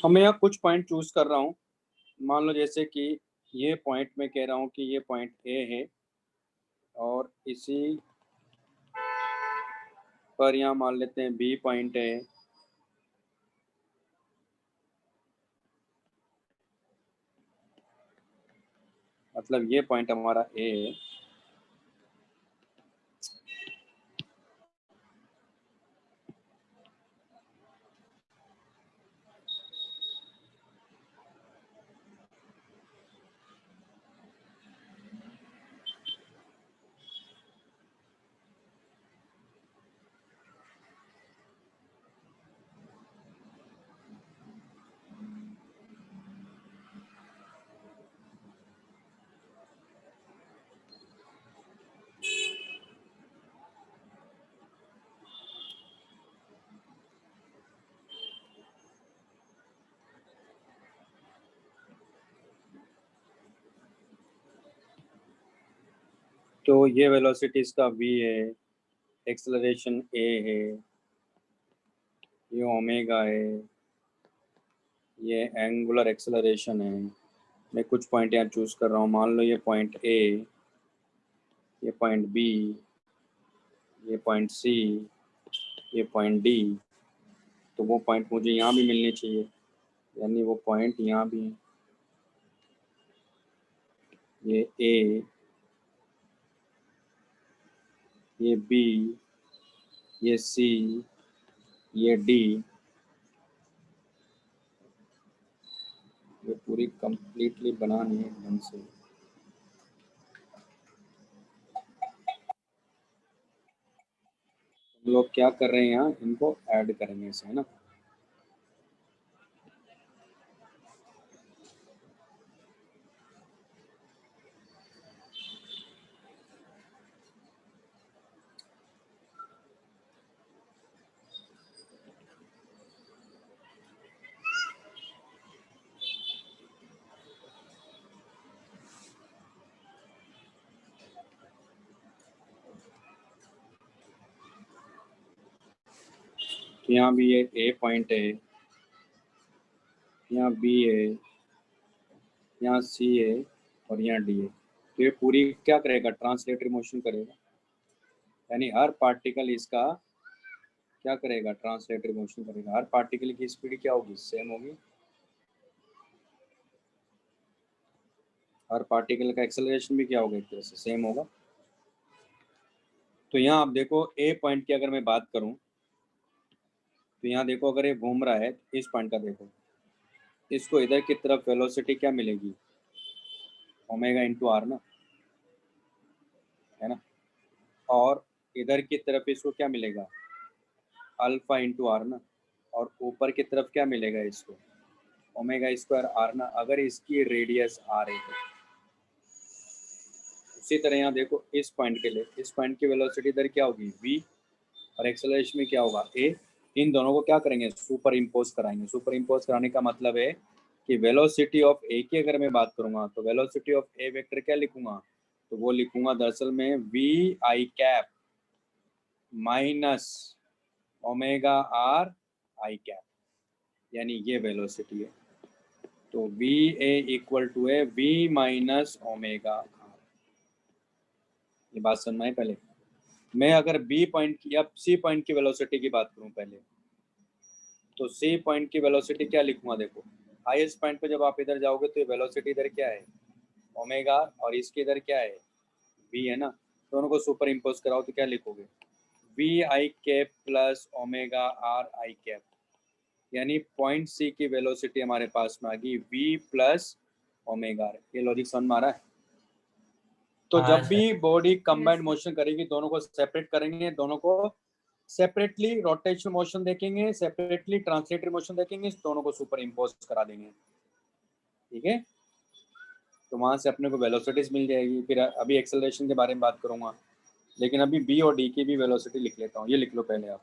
अब मैं यहाँ कुछ पॉइंट चूज कर रहा हूँ। मान लो जैसे कि ये पॉइंट मैं कह रहा हूँ कि ये पॉइंट ए है और इसी पर यहाँ मान लेते हैं बी पॉइंट है, मतलब ये पॉइंट हमारा ए है। तो ये वेलोसिटी इसका v है, एक्सेलरेशन a है, ये ओमेगा है, ये एंगुलर एक्सेलरेशन है। मैं कुछ पॉइंट यहाँ चूज कर रहा हूँ। मान लो ये पॉइंट a, ये पॉइंट b, ये पॉइंट c, ये पॉइंट d। तो वो पॉइंट मुझे यहाँ भी मिलने चाहिए, यानी वो पॉइंट यहाँ भी है। ये a, ये b, ये c, ये d, ये पूरी कंप्लीटली बनानी है एकदम से। हम लोग क्या कर रहे हैं यहाँ, इनको ऐड करेंगे इसे, है ना। तो यहाँ भी ये ए पॉइंट है, यहाँ बी है, यहाँ सी है और यहाँ डी है। तो ये पूरी क्या करेगा, ट्रांसलेटरी मोशन करेगा, यानी हर पार्टिकल इसका क्या करेगा, ट्रांसलेटरी मोशन करेगा। हर पार्टिकल की स्पीड क्या होगी, सेम होगी। हर पार्टिकल का एक्सेलरेशन भी क्या होगा, एक तरह से सेम होगा। तो यहाँ आप देखो ए पॉइंट की अगर मैं बात करूँ तो यहाँ देखो, अगर ये घूम रहा है तो इस पॉइंट का देखो, इसको इधर की तरफ वेलोसिटी क्या मिलेगी, ओमेगा इंटू आर ना, है ना। और इधर की तरफ इसको क्या मिलेगा, अल्फा इंटू आर ना। और ऊपर की तरफ क्या मिलेगा इसको, ओमेगा स्क्वायर आर ना, अगर इसकी रेडियस आर है तो। उसी तरह यहाँ देखो इस पॉइंट के लिए, इस पॉइंट की वेलोसिटी इधर क्या होगी, v, और एक्सेलरेशन में क्या होगा, a। इन दोनों को क्या करेंगे, सुपर इम्पोज कराएंगे। सुपर इम्पोज कराने का मतलब है कि वेलोसिटी ऑफ ए की अगर मैं बात करूंगा तो वेलोसिटी ऑफ ए वेक्टर क्या लिखूंगा, तो वो लिखूंगा दरअसल में v I cap minus omega are I cap, यानी ये वेलोसिटी है। तो वी ए इक्वल टू है वी माइनस ओमेगा आर। ये बात समझ में पहले। मैं अगर बी पॉइंट की या सी पॉइंट की वेलोसिटी की बात करूं पहले, तो सी पॉइंट की वेलोसिटी क्या लिखूंगा, देखो हाईएस्ट पॉइंट पे जब आप इधर जाओगे तो ये वेलोसिटी इधर क्या है, ओमेगा, और इसके इधर क्या है, v है ना। दोनों को सुपर इम्पोज कराओ तो क्या लिखोगे, v I cap plus omega are I cap, यानी पॉइंट सी की वेलोसिटी हमारे पास में आ गई v प्लस ओमेगा आर। ये लॉजिक समझ में आ रहा है। तो हाँ जब सर। भी बॉडी कंबाइंड Yes. मोशन करेगी, दोनों को सेपरेट करेंगे, दोनों को सेपरेटली रोटेशन मोशन देखेंगे, सेपरेटली ट्रांसलेटरी मोशन देखेंगे, दोनों को सुपर इम्पोज करा देंगे, ठीक है। तो वहां से अपने को वेलोसिटीज मिल जाएगी। फिर अभी एक्सेलरेशन के बारे में बात करूंगा, लेकिन अभी बी और डी की भी वेलोसिटी लिख लेता हूँ। ये लिख लो पहले आप,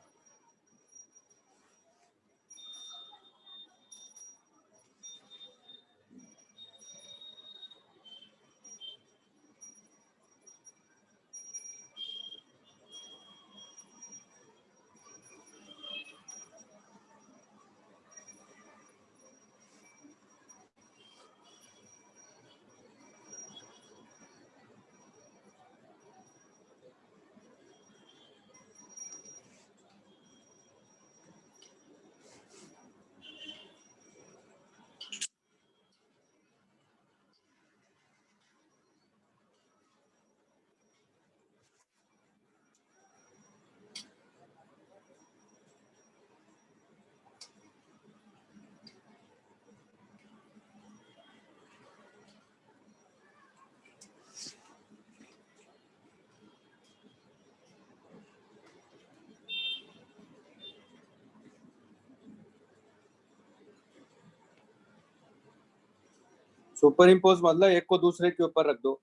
सुपर इम्पोज मतलब एक को दूसरे के ऊपर रख दो।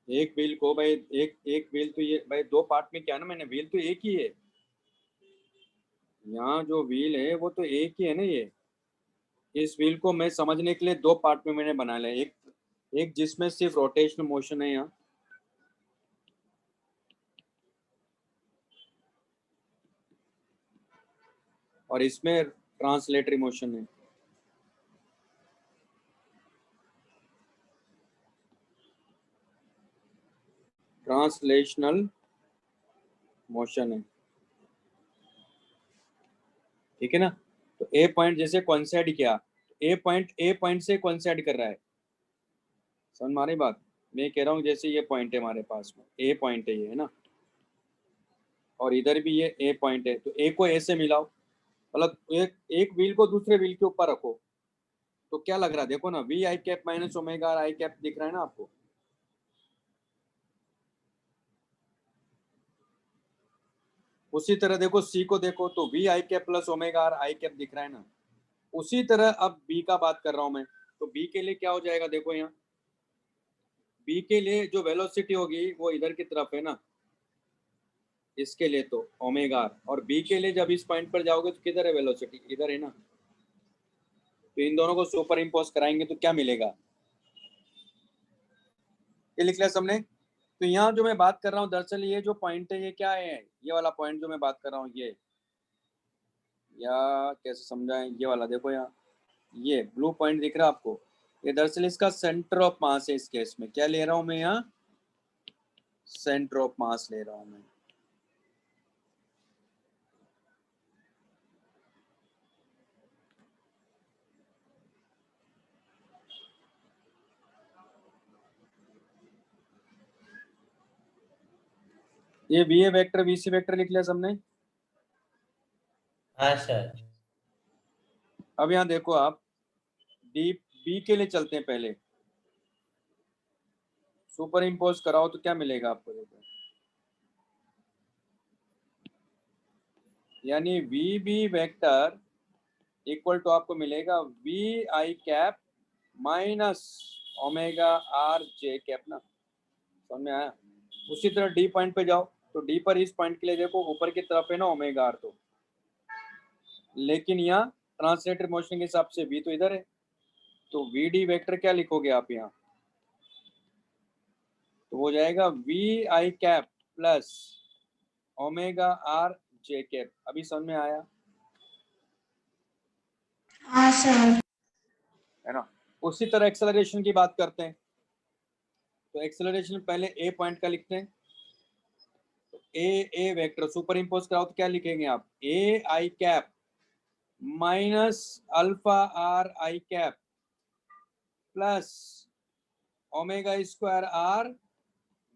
एक व्हील को भाई, एक एक व्हील तो ये भाई दो पार्ट में क्या ना, मैंने व्हील तो एक ही है, यहाँ जो व्हील है वो तो एक ही है ना। ये इस व्हील को मैं समझने के लिए दो पार्ट में मैंने बना लिया, एक एक जिसमें सिर्फ रोटेशनल मोशन है यहाँ, और इसमें ट्रांसलेटरी मोशन है। ट्रांसलेशनल मोशन है, ठीक है ना। तो ए पॉइंट जैसे कोइंसाइड किया, ए पॉइंट से कोइंसाइड कर रहा है, समझ में आ रही बात। मैं कह रहा हूँ जैसे ये पॉइंट है हमारे पास में, ए पॉइंट है ये, है ना, और इधर भी ये ए पॉइंट है, तो ए को ए से मिलाओ, मतलब एक एक व्हील को दूसरे व्हील के ऊपर रखो, तो क्या लग रहा है देखो ना, v I cap minus omega i cap दिख रहा है ना आपको। उसी तरह देखो सी को देखो, तो V I cap plus omega are I cap दिख रहा है ना। उसी तरह अब बी का बात कर रहा हूं मैं, तो बी के लिए क्या हो जाएगा देखो, यहाँ बी के लिए जो वेलोसिटी होगी वो इधर की तरफ है ना, इसके लिए तो ओमेगा आर, और बी के लिए जब इस पॉइंट पर जाओगे तो किधर है वेलोसिटी, इधर है ना। तो इन दोनों को सुपर इम्पोज कराएंगे तो क्या मिलेगा, ये लिख लिया सबने। तो यहाँ जो मैं बात कर रहा हूँ दरअसल ये जो पॉइंट है ये क्या है, ये वाला पॉइंट जो मैं बात कर रहा हूँ ये, या कैसे समझाएं, ये वाला देखो यहाँ, ये ब्लू पॉइंट दिख रहा है आपको, ये दरअसल इसका सेंटर ऑफ मास है। इस केस में क्या ले रहा हूँ मैं यहाँ, सेंटर ऑफ मास ले रहा हूँ मैं। ये v a vector v c vector लिख लिया सबने। हाँ सर। अब यहाँ देखो आप, डी बी के लिए चलते हैं पहले, सुपर इम्पोज कराओ तो क्या मिलेगा आपको देखो, यानी v b vector equal to आपको मिलेगा वी आई cap minus omega r j cap ना, समझ में आया। उसी तरह डी पॉइंट पे जाओ, तो डी पर इस पॉइंट के लिए देखो ऊपर की तरफ है ना ओमेगा आर, तो लेकिन यहाँ ट्रांसलेटर मोशन के हिसाब से वी तो इधर है, तो वी डी वेक्टर क्या लिखोगे आप यहाँ, तो हो जाएगा वी आई cap plus omega r j cap. अभी समझ में आया हाँ सर। है ना। उसी तरह एक्सेलरेशन की बात करते हैं, तो एक्सेलरेशन पहले ए पॉइंट का लिखते हैं, तो ए वेक्टर सुपर इम्पोज कराओ तो क्या लिखेंगे आप, a i cap minus alpha r I cap plus omega square r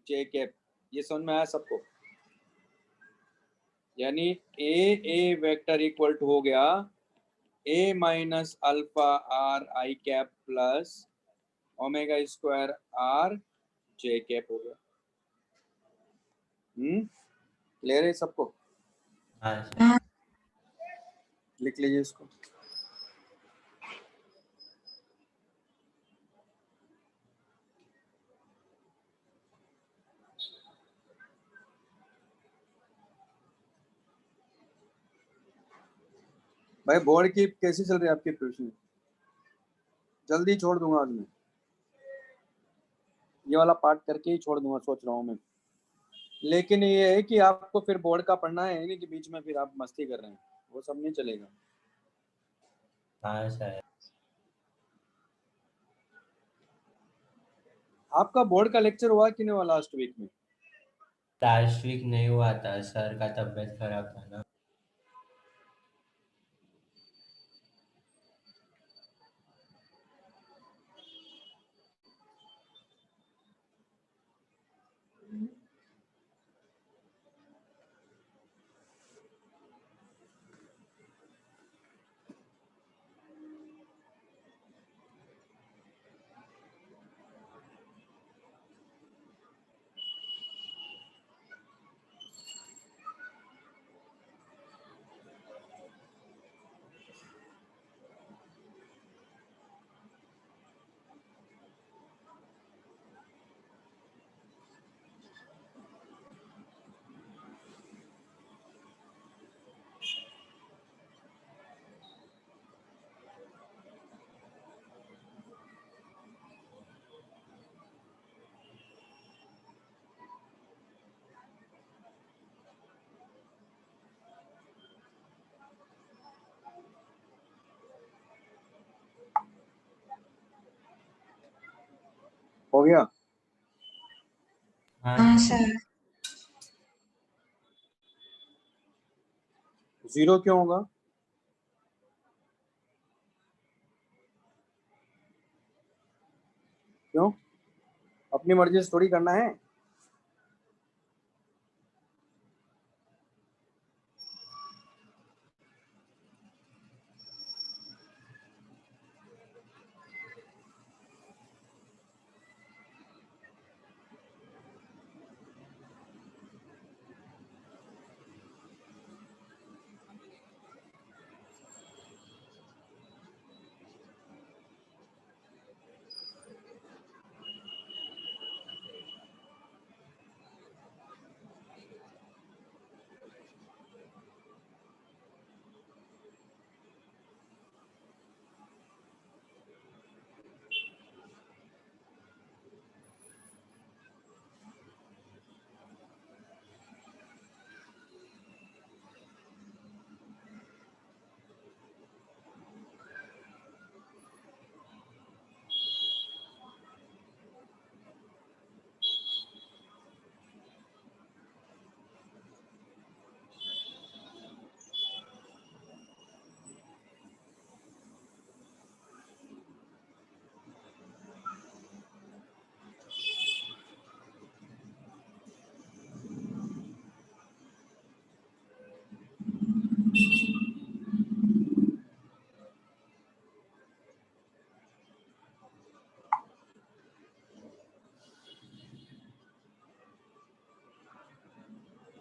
j cap. ये समझ में आया सबको, यानी ए वेक्टर इक्वल टू हो गया a minus alpha r I cap plus omega square r j cap हो गया। क्लियर है सबको, हाँ सर। लिख लीजिए इसको। भाई बोर्ड की कैसी चल रही है आपकी प्रिपरेशन, जल्दी छोड़ दूंगा आज मैं, ये वाला पार्ट करके ही छोड़ दूंगा सोच रहा हूँ मैं। लेकिन ये है कि आपको फिर बोर्ड का पढ़ना है नहीं कि बीच में फिर आप मस्ती कर रहे हैं, वो सब नहीं चलेगा। हाँ सर। आपका बोर्ड का लेक्चर हुआ कि नहीं हुआ लास्ट वीक में, लास्ट वीक नहीं हुआ था, सर का तबीयत खराब था ना। हो गया? हाँ हाँ सर। सर। 0 क्यों होगा? क्यों? अपनी मर्जी से थोड़ी करना है।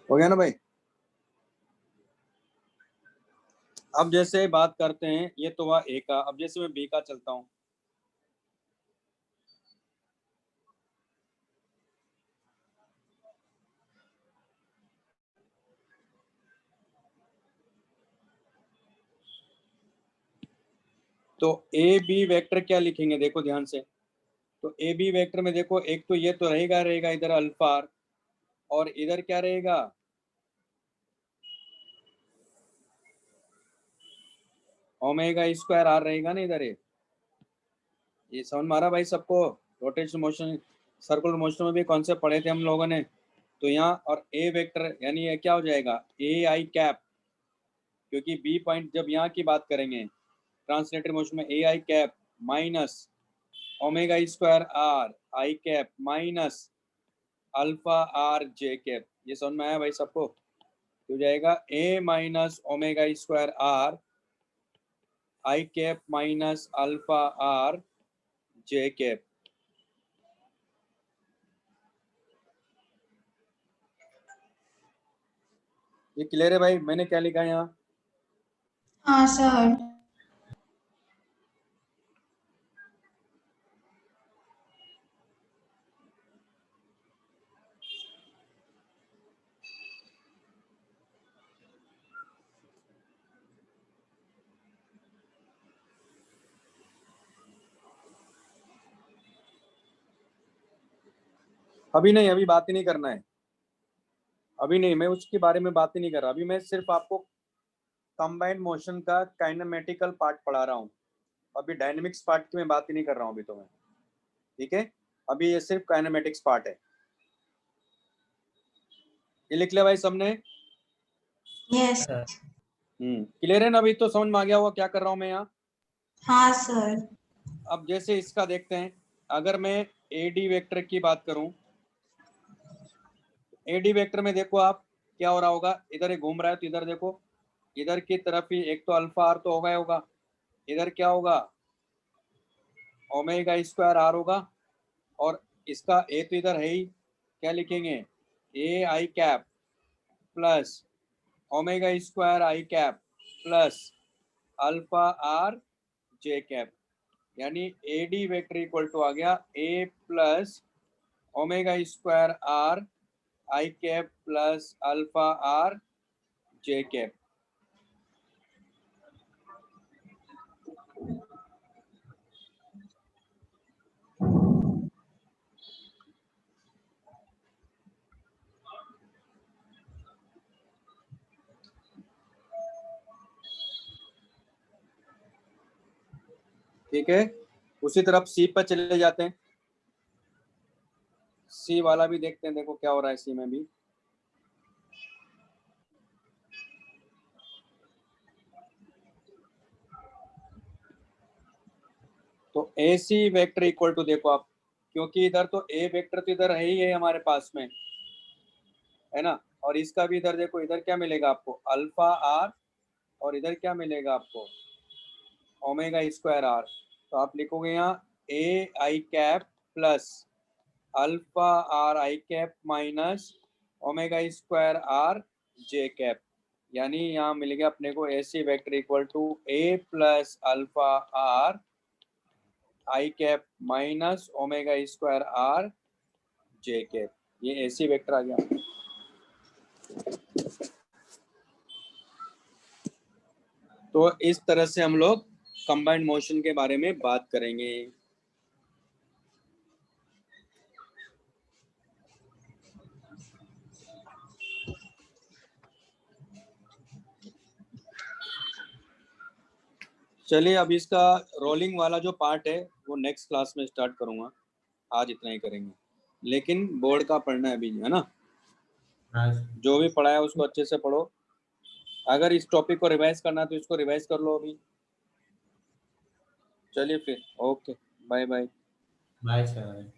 हो गया ना भाई? अब जैसे बात करते हैं, ये तो हुआ ए का। अब जैसे मैं बी का चलता हूं, तो ए बी वेक्टर क्या लिखेंगे, देखो ध्यान से। तो ए बी वेक्टर में देखो, एक तो ये तो रहेगा रहेगा इधर अल्फा आर, और इधर क्या रहेगा, ओमेगा स्क्वायर आर रहेगा ना इधर। ये समझ मारा भाई सबको? रोटेशन मोशन, सर्कुलर मोशन में भी कॉन्सेप्ट पढ़े थे हम लोगों ने। तो यहाँ और ए वेक्टर यानी ये क्या हो जाएगा, ए आई कैप, क्योंकि बी पॉइंट जब यहाँ की बात करेंगे ट्रांसलेटरी मोशन में, a i cap minus omega square r I cap minus alpha r j cap. ये समझ में आया भाई सबको? हो जाएगा a minus omega square r I cap minus alpha r j cap. ये क्लियर है भाई? मैंने क्या लिखा है यहाँ? हाँ सर। अभी नहीं, अभी बात ही नहीं करना है। अभी नहीं, मैं उसके बारे में बात ही नहीं कर रहा। अभी मैं सिर्फ आपको कंबाइंड मोशन का काइनेमेटिकल पार्ट पढ़ा रहा हूँ। अभी डायनेमिक्स पार्ट की मैं बात ही नहीं कर रहा हूँ अभी तो मैं। ठीक है, अभी ये सिर्फ काइनेमेटिक्स पार्ट है। ये लिख लिया भाई सबने? यस। सर। क्लियर है ना? अभी तो समझ में आ गया होगा क्या कर रहा हूँ मैं यहाँ। हाँ सर। अब जैसे इसका देखते हैं, अगर मैं ए डी वेक्टर की बात करूं, ए डी वेक्टर में देखो आप क्या हो रहा होगा, इधर ही घूम रहा है तो इधर देखो, इधर की तरफ ही एक तो अल्फा आर तो होगा ही होगा, इधर क्या होगा, ओमेगा स्क्वायर आर होगा, और इसका ए तो इधर है ही, क्या लिखेंगे, a i cap plus omega square i cap plus alpha r j cap. यानी a d vector equal to आ गया a plus omega square r I cap plus alpha r j cap. ठीक है, उसी तरफ सी पर चले जाते हैं। सी वाला भी देखते हैं, देखो क्या हो रहा है सी में भी। तो ए सी वेक्टर इक्वल टू, देखो आप, क्योंकि इधर तो ए वेक्टर तो इधर है ही है हमारे पास में, है ना, और इसका भी इधर देखो, इधर क्या मिलेगा आपको, अल्फा आर, और इधर क्या मिलेगा आपको, ओमेगा स्क्वायर आर। तो आप लिखोगे यहाँ a i cap plus alpha r I cap minus omega square r j cap, यानी यहाँ मिलेगा अपने को a c vector equal to a plus alpha r I cap minus omega square r j cap. ये a c vector आ गया। तो इस तरह से हम लोग कंबाइंड मोशन के बारे में बात करेंगे। चलिए, अब इसका रोलिंग वाला जो पार्ट है वो नेक्स्ट क्लास में स्टार्ट करूंगा, आज इतना ही करेंगे, लेकिन बोर्ड का पढ़ना है अभी, है ना। हाँ जो भी पढ़ा है उसको अच्छे से पढ़ो, अगर इस टॉपिक को रिवाइज करना है तो इसको रिवाइज कर लो अभी। चलिए फिर, okay, bye bye. Bye sir.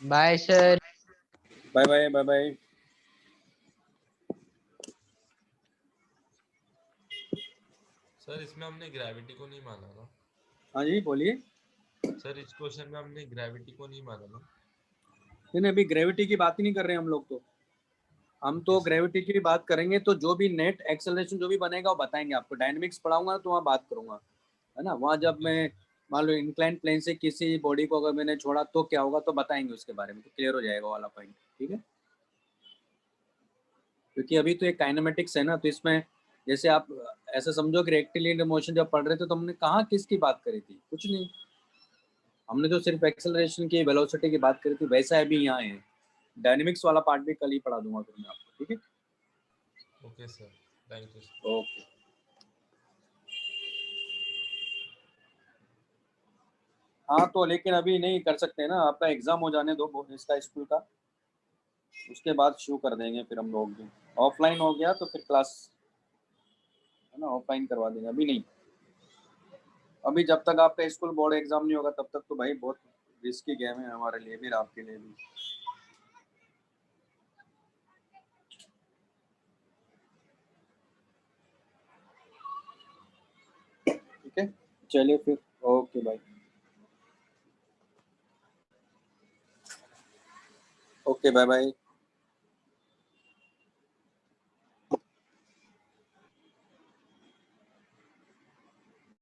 Bye sir. Bye bye bye bye. Sir इसमें हमने ग्रेविटी को नहीं माना ना। हाँ जी बोलिए। सर इस क्वेश्चन में हमने ग्रेविटी को नहीं माना ना। नहीं, अभी ग्रेविटी की बात ही नहीं कर रहे हैं हम लोग, तो हम तो ग्रेविटी की बात करेंगे, तो जो भी नेट एक्सेलरेशन जो भी बनेगा वो बताएंगे आपको। डायनेमिक्स पढ़ाऊंगा तो वहाँ बात करूंगा, है ना। वहाँ जब मैं मान लो इंक्लाइन प्लेन से किसी बॉडी को अगर मैंने छोड़ा तो क्या होगा, तो बताएंगे उसके बारे में, तो क्लियर हो जाएगा वाला पॉइंट, ठीक है। क्योंकि अभी तो एक काइनेमेटिक्स है ना, तो इसमें जैसे आप ऐसा समझो कि रेक्टिलिनियर मोशन जब पढ़ रहे थे तो हमने कहाँ किसकी बात करी थी, कुछ नहीं, हमने तो सिर्फ एक्सेलरेशन की, वेलोसिटी की बात करी थी। वैसा अभी यहाँ है, डायनेमिक्स वाला पार्ट भी कल ही पढ़ा दूंगा फिर मैं आपको, ठीक है। Okay sir, thank you. Okay. हाँ, तो लेकिन अभी नहीं कर सकते ना, आपका एग्जाम हो जाने दो इसका स्कूल का, उसके बाद शुरू कर देंगे फिर हम लोग भी। ऑफलाइन हो गया तो फिर क्लास, है ना, ऑफलाइन करवा देंगे, अभी नहीं। अभी जब तक आपका स्कूल बोर्ड एग्जाम नहीं होगा तब तक तो भाई बहुत रिस्की गेम है हमारे लिए भी, आपके लिए भी। ठीक है, चलिए फिर, okay bye. Okay, bye bye.